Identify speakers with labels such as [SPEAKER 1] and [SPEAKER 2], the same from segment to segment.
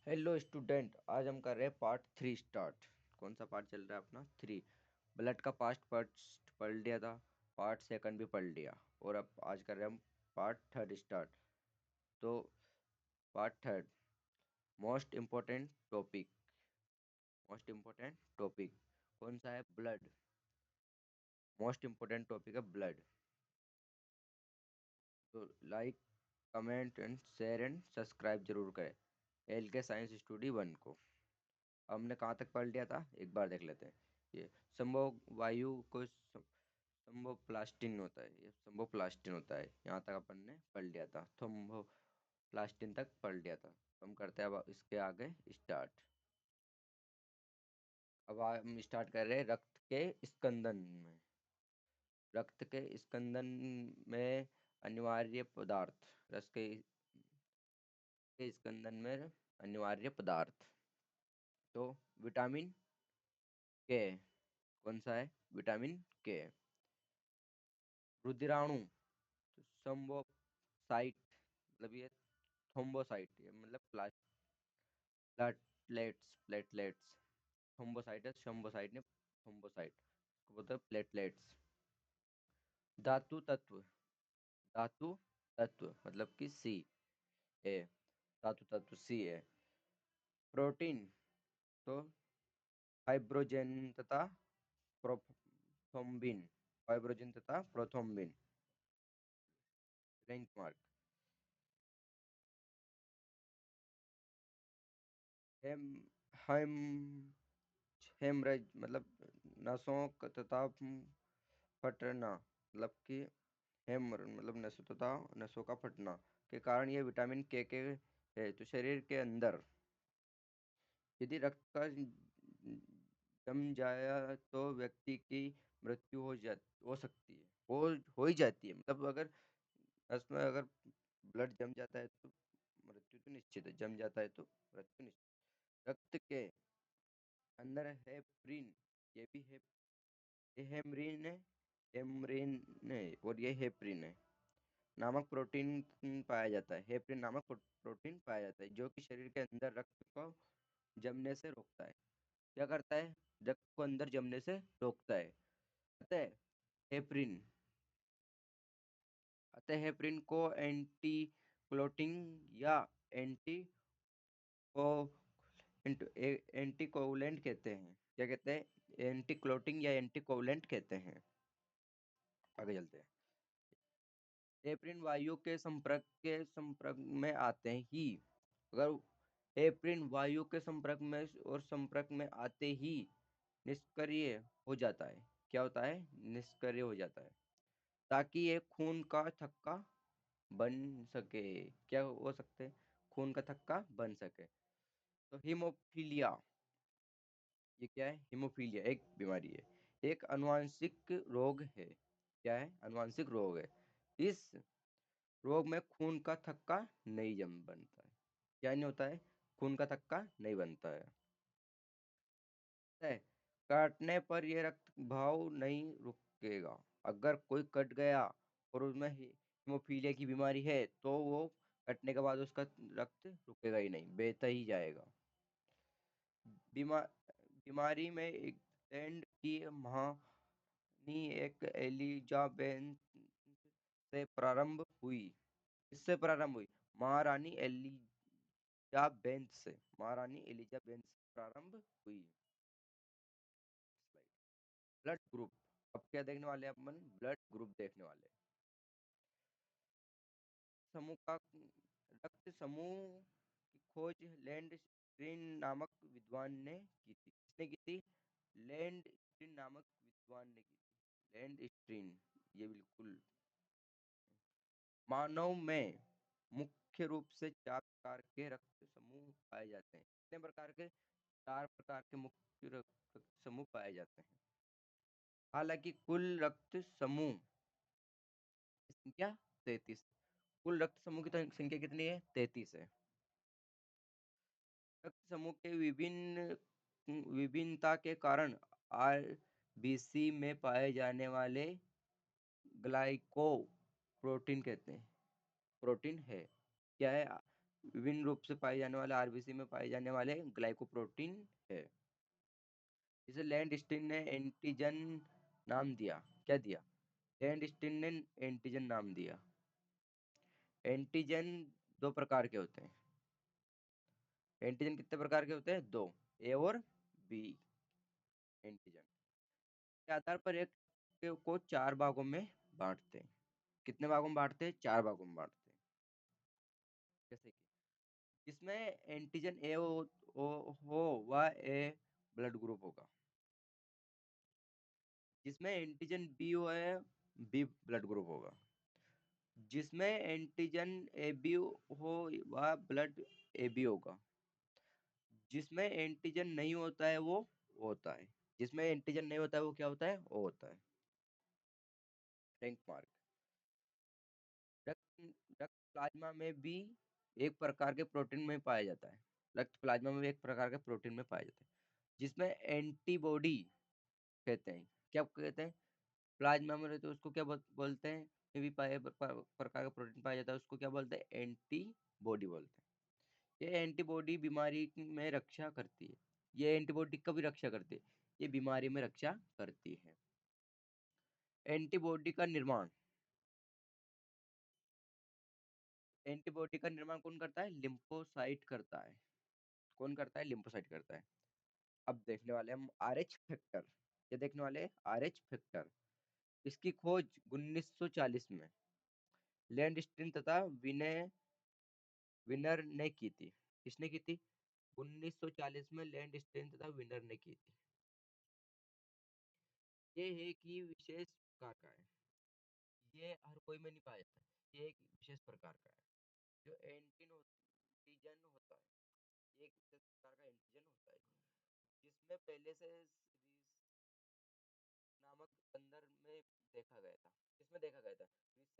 [SPEAKER 1] Hello student, आज हम कर रहे हैं पार्ट 3 स्टार्ट। कौन सा पार्ट चल रहा है अपना? 3। ब्लड का पास्ट पढ़ लिया था, पार्ट सेकंड भी पढ़ लिया, और अब आज कर रहे हैं हम पार्ट थर्ड स्टार्ट। तो part third, most important topic. Most important topic कौन सा है? ब्लड। मोस्ट इम्पोर्टेंट टॉपिक है ब्लड। तो like, comment and share and subscribe जरूर करें एल के साइंस स्टूडी 1 को। हमने कहाँ तक पढ़ लिया था एक बार देख लेते हैं। ये संभव वायु को संभव प्लास्टिन होता है, ये संभव प्लास्टिन होता है। यहाँ तक अपन ने पढ़ लिया था, संभव प्लास्टिन तक पढ़ लिया था। हम करते हैं अब इसके आगे स्टार्ट। अब हम स्टार्ट कर रहे हैं रक्त के स्कंदन में। रक्त के स्कंदन में अनिवार्य पदार्थ, रक्त के स्कंदन में अनिवार्य पदार्थ। तो विटामिन के। कौन सा है? विटामिन के। रुधिराणु, तो थ्रोम्बोसाइट, मतलब ये थ्रोम्बोसाइट, ये मतलब प्लेटलेट्स। थ्रोम्बोसाइट है, थ्रोम्बोसाइट ने थ्रोम्बोसाइट को बोलते हैं प्लेटलेट्स। धातु तत्व, धातु तत्व मतलब कि सी ए, धातु तत्व सी है। प्रोटीन, तो हाइड्रोजन तथा प्रोथ्रोम्बिन, हाइड्रोजन तथा prothrombin. Rank mark. Haem haem haemorrhage मतलब नसों तथा फटना, मतलब कि हेमर मतलब नसों तथा नसों का फटना के कारण ये विटामिन के है। तो शरीर के अंदर यदि रक्त का जम जाए तो व्यक्ति की मृत्यु हो सकती है, हो ही जाती है। मतलब अगर नस में अगर ब्लड जम जाता है तो मृत्यु तो निश्चित है, जम जाता है तो मृत्यु निश्चित। रक्त के अंदर हेपरिन, ये भी है, ये हेमरिन है, हेमरिन है, और ये हेपरिन है नामक प्रोटीन पाया जाता है। हेपरिन नामक प्रोटीन पाया जाता है जो कि शरीर के अंदर रक्त को जमने से रोकता है। क्या करता है? रक्त को अंदर जमने से रोकता है। अतः हेपरिन अतः हेपरिन को एंटी क्लोटिंग या एंटी को एंटीकोवुलेंट कहते हैं। क्या कहते हैं? एंटी क्लोटिंग या एंटीकोवुलेंट कहते हैं। आगे चलते हैं। हेपरिन वायु के संपर्क में आते ही, अगर हेपरिन वायु के संपर्क में आते ही निष्क्रिय हो जाता है। क्या होता है? निष्क्रिय हो जाता है, ताकि ये खून का थक्का बन सके। क्या हो सकते हैं? खून का थक्का बन सके। तो हीमोफीलिया, ये क्या है? हीमोफीलिया एक बीमारी है, एक अनुवांशिक रोग है। क्या है? अनुवांशिक रोग है। इस रोग में खून का थक्का नहीं जम बनता है। क्या नहीं होता है? खून का थक्का नहीं बनता है। काटने पर यह रक्त बहाव नहीं रुकेगा। अगर कोई कट गया और उसमें हीमोफीलिया की बीमारी है तो वो कटने के बाद उसका रक्त रुकेगा ही नहीं, बहता ही जाएगा। बीमा बीमारी में इंग्लैंड की महारानी एक एलिजाबेथ से प्रारंभ हुई। इससे प्रारंभ हुई महारानी एलिजाबेथ से, महारानी एलिजाबेथ से प्रारंभ हुई। Blood group. अब क्या देखने वाले हैं अपन? ब्लड ग्रुप देखने वाले हैं। समूह का रक्त समूह की खोज लैंड स्क्रीन नामक विद्वान ने की थी। किसने की थी? लैंड स्क्रीन नामक विद्वान ने की थी। लैंड स्क्रीन, ये बिल्कुल। मानव में मुख्य रूप से 4 प्रकार के रक्त समूह पाए जाते हैं। कितने प्रकार के? 4 प्रकार के मुख्य रक्त समूह पाए जाते हैं। हालांकि कुल रक्त समूह की संख्या 33। कुल रक्त समूह की संख्या कितनी है? 33 है। रक्त समूह के विभिन्नता के कारण आरबीसी में पाए जाने वाले ग्लाइको प्रोटीन कहते हैं, प्रोटीन है। क्या है? विभिन्न रूप से पाए जाने वाले आरबीसी में पाए जाने वाले ग्लाइकोप्रोटीन है। जिसे लैंडस्टीन ने एंटीजन नाम दिया। क्या दिया? लैंडस्टीन ने एंटीजन नाम दिया। एंटीजन दो प्रकार के होते हैं। एंटीजन कितने प्रकार के होते हैं? दो, ए और बी एंटीजन। के आधार पर एक को चार भागों में बांटते हैं। कितने भागों में बांटते हैं? चार भागों में बांटते हैं। जैसे कि जिसमें एंटीजन ए हो वह ए ब्लड ग्रुप होगा। जिसमें एंटीजन बी हो है बी ब्लड ग्रुप होगा। जिसमें एंटीजन ए बी हो वह ब्लड ए बी होगा। जिसमें एंटीजन नहीं होता है वो होता है। जिसमें एंटीजन नहीं होता है वो क्या होता है? वो होता है। Rank mark. रक्त रक्त प्लाज्मा में भी एक प्रकार के प्रोटीन में पाया जाता है। रक्त प्लाज्मा में भी एक प्रकार के प्रोटीन में पाया जाता है जिसमें एंटीबॉडी कहते हैं। क्या कहते हैं? प्लाज्मा में रहते उसको क्या बोलते हैं? ये भी प्रकार का प्रोटीन पाया जाता है, उसको क्या बोलते हैं? एंटीबॉडी बोलते हैं। ये एंटीबॉडी बीमारी में रक्षा करती है। ये एंटीबॉडी कभी रक्षा करती है? ये बीमारी में रक्षा करती है। एंटीबॉडी का निर्माण। एंटीबॉडी का निर्माण कौन करता है? लिम्फोसाइट करता है। कौन करता है? लिम्फोसाइट करता है। अब देखने वाले हम आर एच फैक्टर। ये देखने वाले आर एच फैक्टर। इसकी खोज 1940 में लैंडस्टीन तथा विनय विनर ने की थी। किसने की थी? 1940 में लैंडस्टीन तथा विनर ने की थी। ये है कि विशेष प्रकार का है। ये हर कोई में नहीं पाया जाता है। ये एक विशेष प्रकार का है जो एंटीजन होता है। ये एक विशेष प्रकार का एंटीजन होता है जिसमें पहले से नामक बंदर में देखा गया था। किसमें देखा गया था?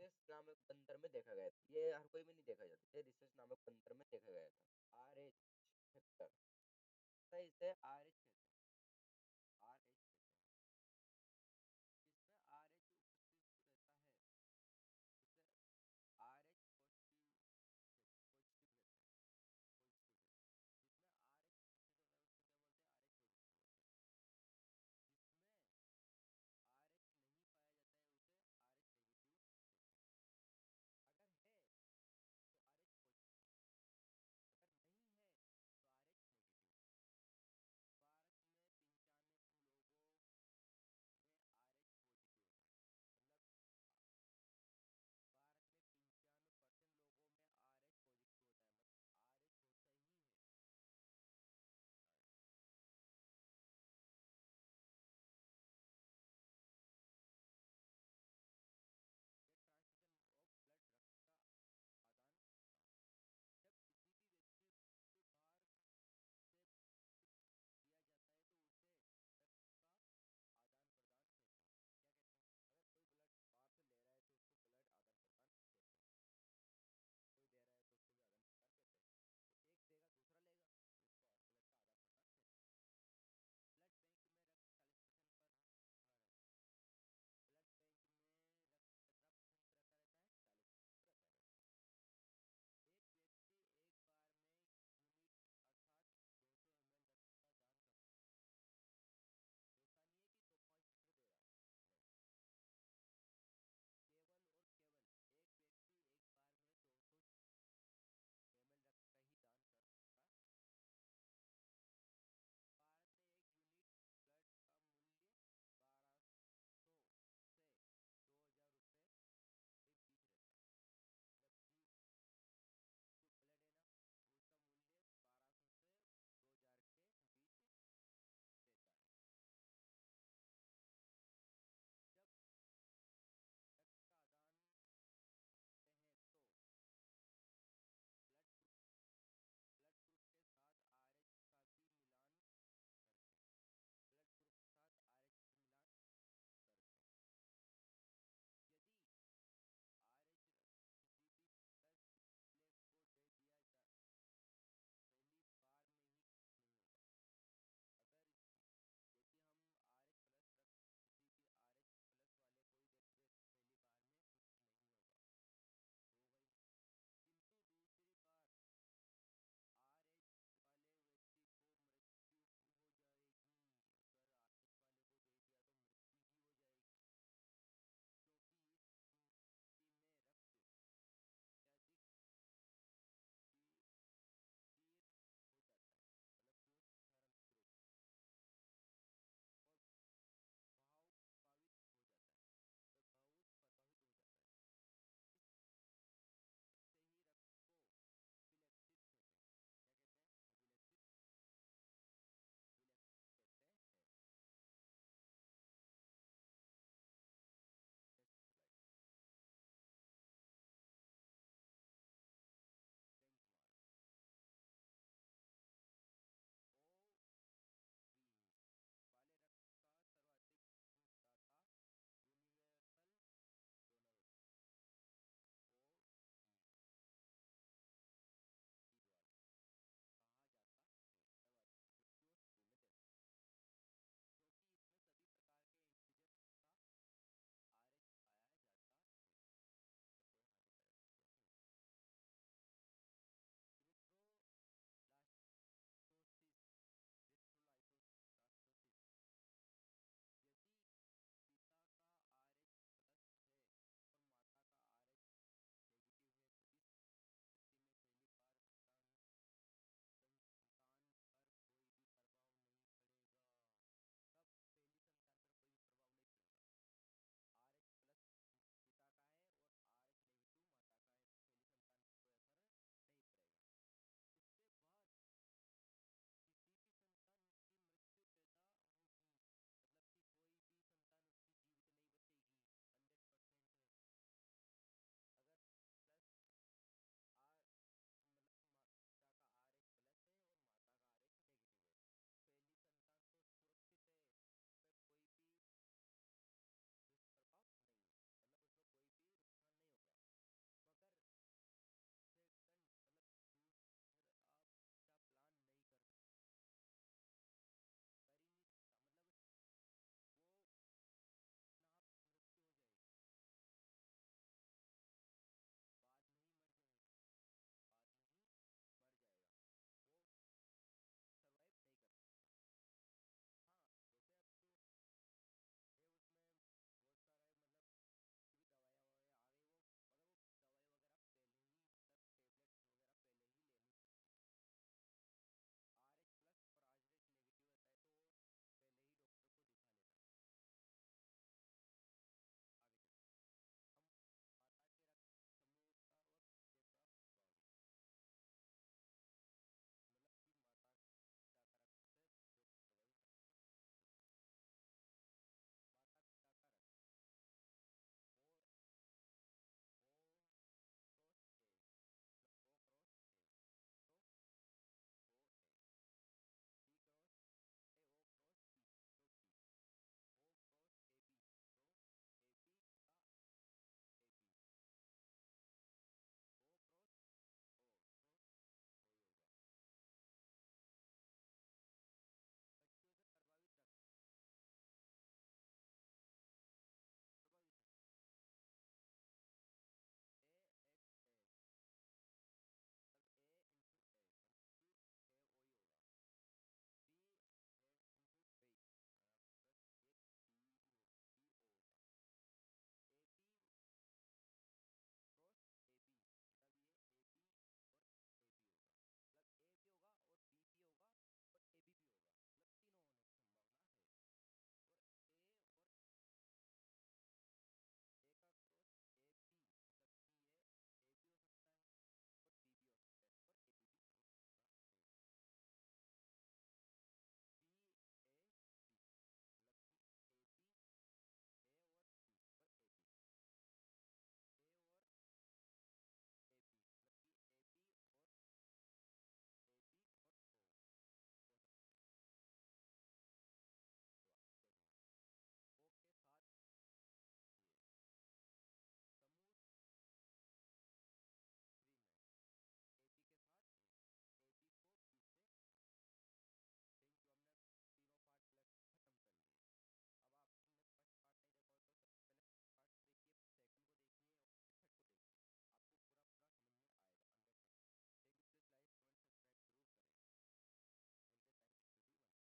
[SPEAKER 1] रिसेस नामक बंदर में देखा गया था। ये हर कोई में नहीं देखा जाता। ये रिसेस नामक बंदर में देखा गया था। आर एच फैक्टर, इसे आर एच